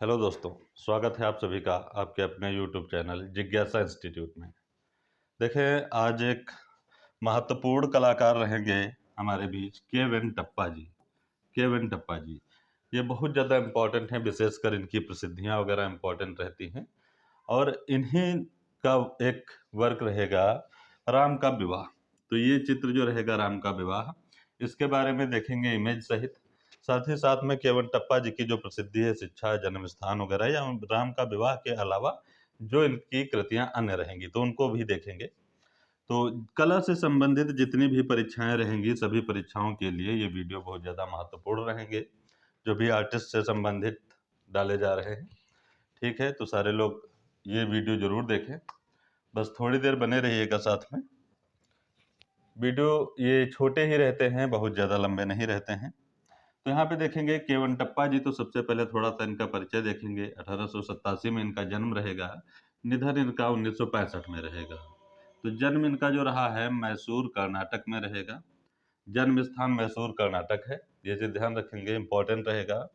Hello दोस्तों, स्वागत है आप सभी का आपके अपने यूट्यूब चैनल जिज्ञासा इंस्टीट्यूट में। देखें, आज एक महत्वपूर्ण कलाकार रहेंगे हमारे बीच, के वेंकटप्पा जी। के वेंकटप्पा जी ये बहुत ज़्यादा इम्पोर्टेंट हैं, विशेषकर इनकी प्रसिद्धियाँ वगैरह इम्पोर्टेंट रहती हैं। और इन्हीं का एक वर्क रहेगा राम का विवाह। तो ये चित्र जो रहेगा राम का विवाह, इसके बारे में देखेंगे इमेज सहित। साथ ही साथ में केवंटप्पा जी की जो प्रसिद्धि है, शिक्षा, जन्म स्थान वगैरह, या राम का विवाह के अलावा जो इनकी कृतियां अन्य रहेंगी तो उनको भी देखेंगे। तो कला से संबंधित जितनी भी परीक्षाएं रहेंगी, सभी परीक्षाओं के लिए ये वीडियो बहुत ज़्यादा महत्वपूर्ण रहेंगे, जो भी आर्टिस्ट से संबंधित डाले जा रहे हैं। ठीक है, तो सारे लोग ये वीडियो ज़रूर देखें, बस थोड़ी देर बने रहिएगा साथ में। वीडियो ये छोटे ही रहते हैं, बहुत ज़्यादा लंबे नहीं रहते हैं। तो यहाँ पे देखेंगे केवंटप्पा जी, तो सबसे पहले थोड़ा सा इनका परिचय देखेंगे। 1887 में इनका जन्म रहेगा, निधन इनका 1965 में रहेगा। तो जन्म इनका जो रहा है मैसूर कर्नाटक में रहेगा। जन्म स्थान मैसूर कर्नाटक है, ये चीज ध्यान रखेंगे, इंपॉर्टेंट रहेगा।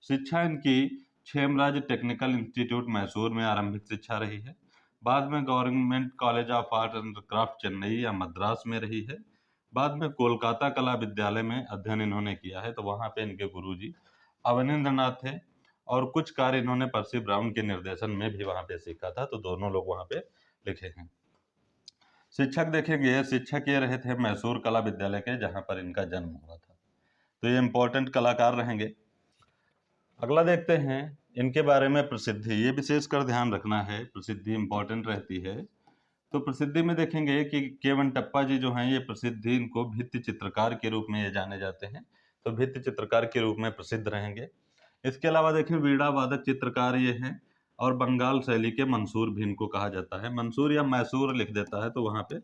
शिक्षा इनकी क्षेमराज टेक्निकल इंस्टीट्यूट मैसूर में आरंभिक शिक्षा रही है। बाद में government college of art and craft Chennai या मद्रास में रही है। बाद में कोलकाता कला विद्यालय में अध्ययन इन्होंने किया है, तो वहाँ पे इनके गुरुजी अवनींद्र नाथ थे, और कुछ कार्य इन्होंने पर्सी ब्राउन के निर्देशन में भी वहाँ पे सीखा था, तो दोनों लोग वहाँ पे लिखे हैं। शिक्षक देखेंगे, शिक्षक ये रहे थे मैसूर कला विद्यालय के, जहाँ पर इनका जन्म हुआ था। तो ये इंपॉर्टेंट कलाकार रहेंगे। अगला देखते हैं इनके बारे में प्रसिद्धि, ये विशेषकर ध्यान रखना है, प्रसिद्धि इंपॉर्टेंट रहती है। तो प्रसिद्धि में देखेंगे कि केवंटप्पा जी जो हैं, ये प्रसिद्धि, इनको भित्ति चित्रकार के रूप में ये जाने जाते हैं, तो भित्ति चित्रकार के रूप में प्रसिद्ध रहेंगे। इसके अलावा देखें, वीणा वादक चित्रकार ये हैं, और बंगाल शैली के मंसूर भी इनको कहा जाता है। मंसूर या मैसूर लिख देता है, तो वहाँ पे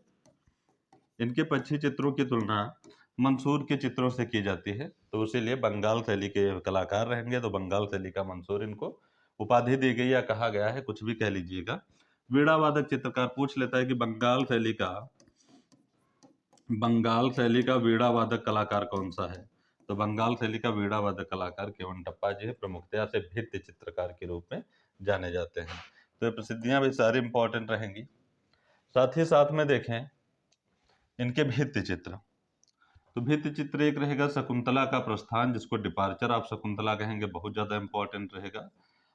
इनके पक्षी चित्रों की तुलना मंसूर के चित्रों से की जाती है, तो इसीलिए बंगाल शैली के कलाकार रहेंगे। तो बंगाल शैली का मंसूर इनको उपाधि दी गई या कहा गया है, कुछ भी कह लीजिएगा। वीणा वादक चित्रकार पूछ लेता है कि बंगाल शैली का वीणा वादक कलाकार कौन सा है, तो बंगाल शैली का वीणा वादक कलाकार केवंटप्पा जी है, प्रमुखतया से भित्ति चित्रकार के रूप में जाने जाते हैं। तो ये प्रसिद्धियां भी सारी इंपॉर्टेंट रहेंगी। साथ ही साथ में देखें इनके भित्ति चित्र, तो भित्ति चित्र एक रहेगा शकुंतला का प्रस्थान, जिसको डिपार्चर ऑफ शकुंतला कहेंगे, बहुत ज्यादा इंपॉर्टेंट रहेगा।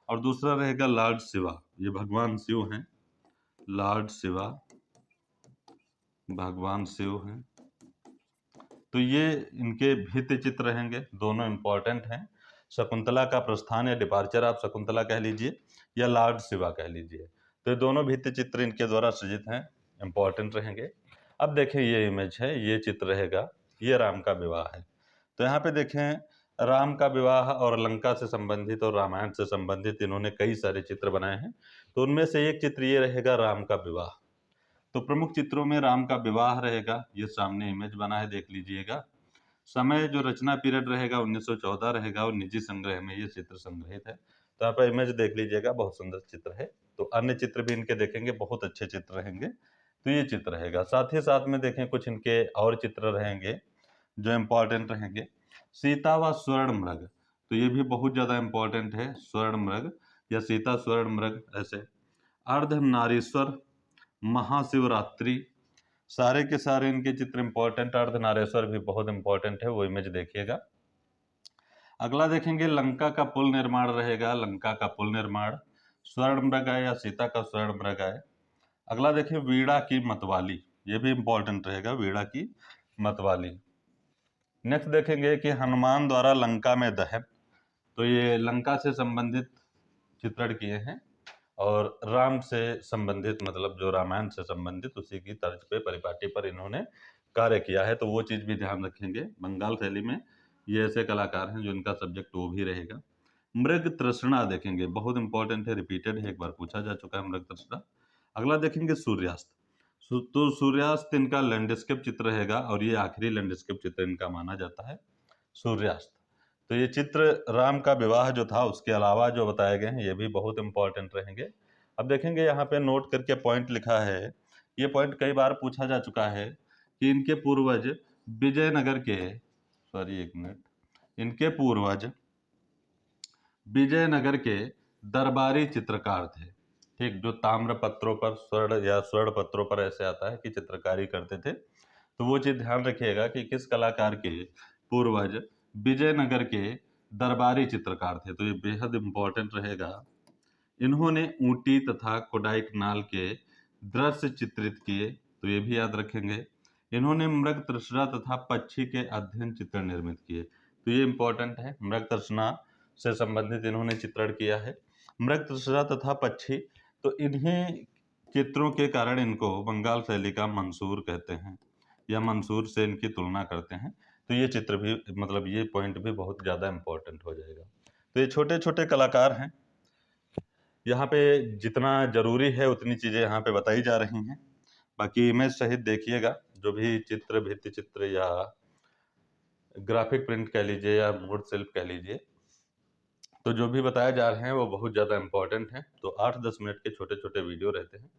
और दूसरा रहेगा लॉर्ड शिवा, ये भगवान शिव हैं, लॉर्ड शिवा भगवान शिव हैं। तो ये इनके भित्ति चित्र रहेंगे, दोनों इंपॉर्टेंट हैं। शकुंतला का प्रस्थान या डिपार्चर ऑफ शकुंतला कह लीजिए, या लॉर्ड शिवा कह लीजिए, तो ये दोनों भित्ति चित्र इनके द्वारा सृजित हैं, इंपॉर्टेंट रहेंगे। अब देखें, ये इमेज है, ये चित्र रहेगा, ये राम का विवाह है। तो यहाँ पे देखें, राम का विवाह और लंका से संबंधित और रामायण से संबंधित इन्होंने कई सारे चित्र बनाए हैं, तो उनमें से एक चित्र ये रहेगा राम का विवाह। तो प्रमुख चित्रों में राम का विवाह रहेगा, ये सामने इमेज बना है, देख लीजिएगा। समय जो रचना पीरियड रहेगा 1914 रहेगा, और निजी संग्रह में ये चित्र संग्रहित है। तो आप इमेज देख लीजिएगा, बहुत सुंदर चित्र है। तो अन्य चित्र भी इनके देखेंगे, बहुत अच्छे चित्र रहेंगे। तो ये चित्र रहेगा। साथ ही साथ में देखें, कुछ इनके और चित्र रहेंगे जो इम्पोर्टेंट रहेंगे। सीता व स्वर्ण मृग, तो ये भी बहुत ज्यादा इम्पोर्टेंट है, स्वर्ण मृग या सीता स्वर्ण मृग ऐसे। अर्धनारीश्वर, महाशिवरात्रि, सारे के सारे इनके चित्र इंपॉर्टेंट। अर्धनारेश्वर भी बहुत इंपॉर्टेंट है, वो इमेज देखिएगा। अगला देखेंगे, लंका का पुल निर्माण रहेगा, लंका का पुल निर्माण, स्वर्ण मृग आए या सीता का स्वर्ण मृग आए। अगला देखें, वीणा की मतवाली, ये भी इंपॉर्टेंट रहेगा, वीणा की मतवाली। नेक्स्ट देखेंगे कि हनुमान द्वारा लंका में दहन, तो ये लंका से संबंधित चित्रण किए हैं, और राम से संबंधित, मतलब जो रामायण से संबंधित, उसी की तर्ज पे, परिपाटी पर इन्होंने कार्य किया है, तो वो चीज भी ध्यान रखेंगे। बंगाल शैली में ये ऐसे कलाकार हैं जो इनका सब्जेक्ट वो भी रहेगा। मृग तृष्णा देखेंगे, बहुत इंपॉर्टेंट है, रिपीटेड है, एक बार पूछा जा चुका है मृग तृष्णा। अगला देखेंगे सूर्यास्त। तो सूर्यास्त इनका लैंडस्केप चित्र रहेगा, और ये आखिरी लैंडस्केप चित्र इनका माना जाता है, सूर्यास्त। तो ये चित्र राम का विवाह जो था, उसके अलावा जो बताए गए हैं, ये भी बहुत इंपॉर्टेंट रहेंगे। अब देखेंगे, यहाँ पे नोट करके पॉइंट लिखा है, ये पॉइंट कई बार पूछा जा चुका है कि इनके पूर्वज विजयनगर के, सॉरी एक मिनट, इनके पूर्वज विजयनगर के दरबारी चित्रकार थे। ठीक, जो ताम्र पत्रों पर स्वर्ण पत्रों पर ऐसे आता है कि चित्रकारी करते थे। तो वो चीज ध्यान रखिएगा कि किस कलाकार के पूर्वज विजयनगर के दरबारी चित्रकार थे, तो ये बेहद इंपॉर्टेंट रहेगा। इन्होंने ऊटी तथा कोडाइकनाल के दृश्य चित्रित किए, तो ये भी याद रखेंगे। इन्होंने मृग तृष्णा तथा पक्षी के अध्ययन चित्र निर्मित किए, तो ये इंपॉर्टेंट है। मृग तृष्णा से संबंधित इन्होंने चित्रण किया है। मृग तृष्णा तथा पक्षी, तो इन्हीं चित्रों के कारण इनको बंगाल शैली का मंसूर कहते हैं या मंसूर से इनकी तुलना करते हैं। तो ये चित्र भी मतलब ये पॉइंट भी बहुत ज़्यादा इंपॉर्टेंट हो जाएगा। तो ये छोटे छोटे कलाकार हैं, यहाँ पे जितना जरूरी है उतनी चीजें यहाँ पे बताई जा रही हैं। बाकी इमेज सहित देखिएगा, जो भी चित्र, भित्ति चित्र या ग्राफिक प्रिंट कह लीजिए या मूड शिल्प कह लीजिए, तो जो भी बताया जा रहे हैं वो बहुत ज़्यादा इंपॉर्टेंट है। तो 8-10 मिनट के छोटे छोटे वीडियो रहते हैं,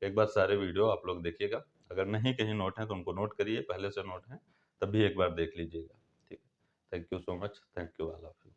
एक बार सारे वीडियो आप लोग देखिएगा। अगर नहीं कहीं नोट है तो उनको नोट करिए, पहले से नोट है तब भी एक बार देख लीजिएगा। ठीक है, thank you so much, thank you all of you.